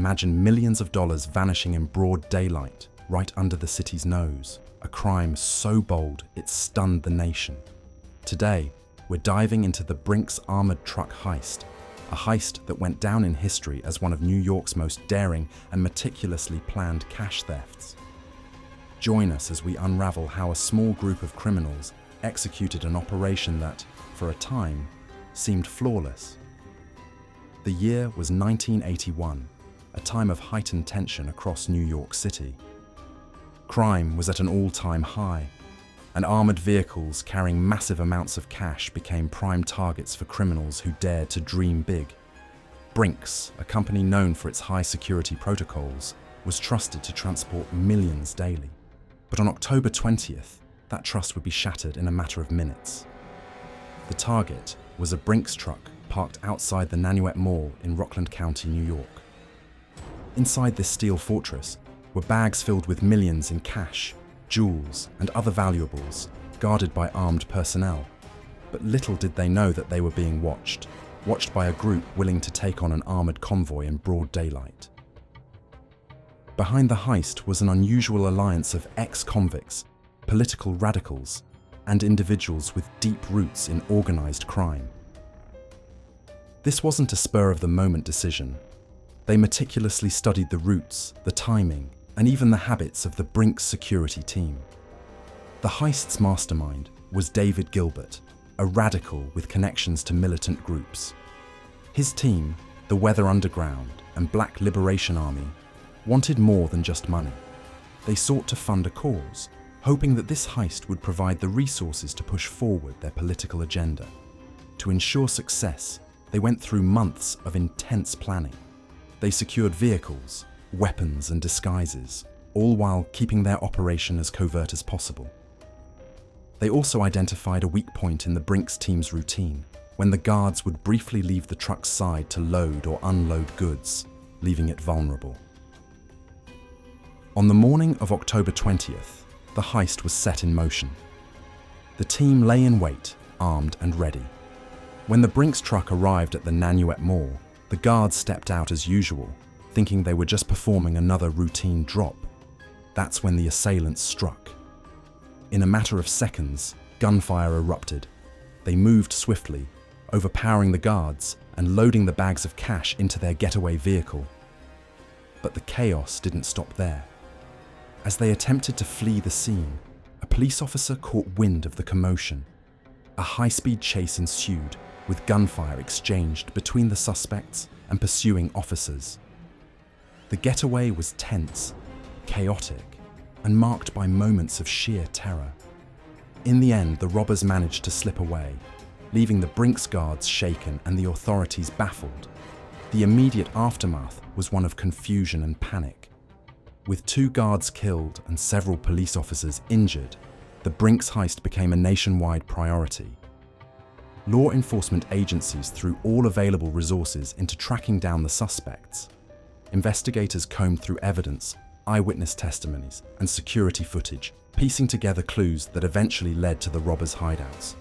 imagine millions of dollars vanishing in broad daylight, right under the city's nose. A crime so bold it stunned the nation. Today, we're diving into the Brinks Armored Truck Heist, a heist that went down in history as one of New York's most daring and meticulously planned cash thefts. Join us as we unravel how a small group of criminals executed an operation that, for a time, seemed flawless. The year was 1981, a time of heightened tension across New York City. Crime was at an all-time high, and armored vehicles carrying massive amounts of cash became prime targets for criminals who dared to dream big. Brinks, a company known for its high security protocols, was trusted to transport millions daily. But on October 20th, that trust would be shattered in a matter of minutes. The target was a Brinks truck parked outside the Nanuet Mall in Rockland County, New York. Inside this steel fortress were bags filled with millions in cash, jewels, and other valuables, guarded by armed personnel. But little did they know that they were being watched by a group willing to take on an armored convoy in broad daylight. Behind the heist was an unusual alliance of ex-convicts, political radicals, and individuals with deep roots in organized crime. This wasn't a spur-of-the-moment decision. They meticulously studied the routes, the timing, and even the habits of the Brinks security team. The heist's mastermind was David Gilbert, a radical with connections to militant groups. His team, the Weather Underground and Black Liberation Army, wanted more than just money. They sought to fund a cause, hoping that this heist would provide the resources to push forward their political agenda. To ensure success, they went through months of intense planning. They secured vehicles, weapons and disguises, all while keeping their operation as covert as possible. They also identified a weak point in the Brinks team's routine, when the guards would briefly leave the truck's side to load or unload goods, leaving it vulnerable. On the morning of October 20th, the heist was set in motion. The team lay in wait, armed and ready. When the Brinks truck arrived at the Nanuet Mall, the guards stepped out as usual, thinking they were just performing another routine drop. That's when the assailants struck. In a matter of seconds, gunfire erupted. They moved swiftly, overpowering the guards and loading the bags of cash into their getaway vehicle. But the chaos didn't stop there. As they attempted to flee the scene, a police officer caught wind of the commotion. A high-speed chase ensued, with gunfire exchanged between the suspects and pursuing officers. The getaway was tense, chaotic, and marked by moments of sheer terror. In the end, the robbers managed to slip away, leaving the Brinks guards shaken and the authorities baffled. The immediate aftermath was one of confusion and panic. With 2 guards killed and several police officers injured, the Brinks heist became a nationwide priority. Law enforcement agencies threw all available resources into tracking down the suspects. Investigators combed through evidence, eyewitness testimonies, and security footage, piecing together clues that eventually led to the robbers' hideouts.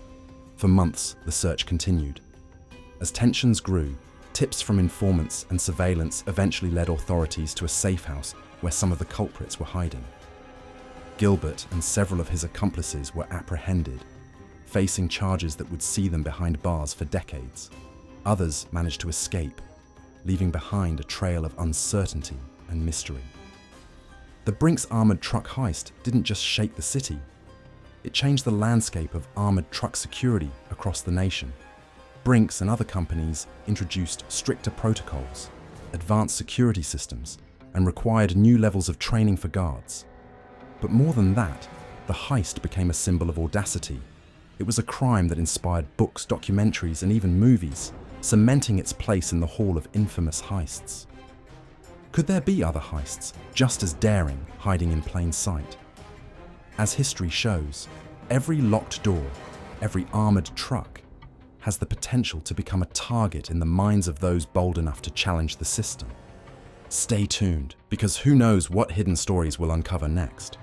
For months, the search continued. As tensions grew, tips from informants and surveillance eventually led authorities to a safe house where some of the culprits were hiding. Gilbert and several of his accomplices were apprehended, facing charges that would see them behind bars for decades. Others managed to escape, leaving behind a trail of uncertainty and mystery. The Brinks Armored Truck Heist didn't just shake the city. It changed the landscape of armored truck security across the nation. Brinks and other companies introduced stricter protocols, advanced security systems, and required new levels of training for guards. But more than that, the heist became a symbol of audacity. It was a crime that inspired books, documentaries, and even movies, cementing its place in the Hall of Infamous Heists. Could there be other heists, just as daring, hiding in plain sight? As history shows, every locked door, every armored truck, has the potential to become a target in the minds of those bold enough to challenge the system. Stay tuned, because who knows what hidden stories we'll uncover next.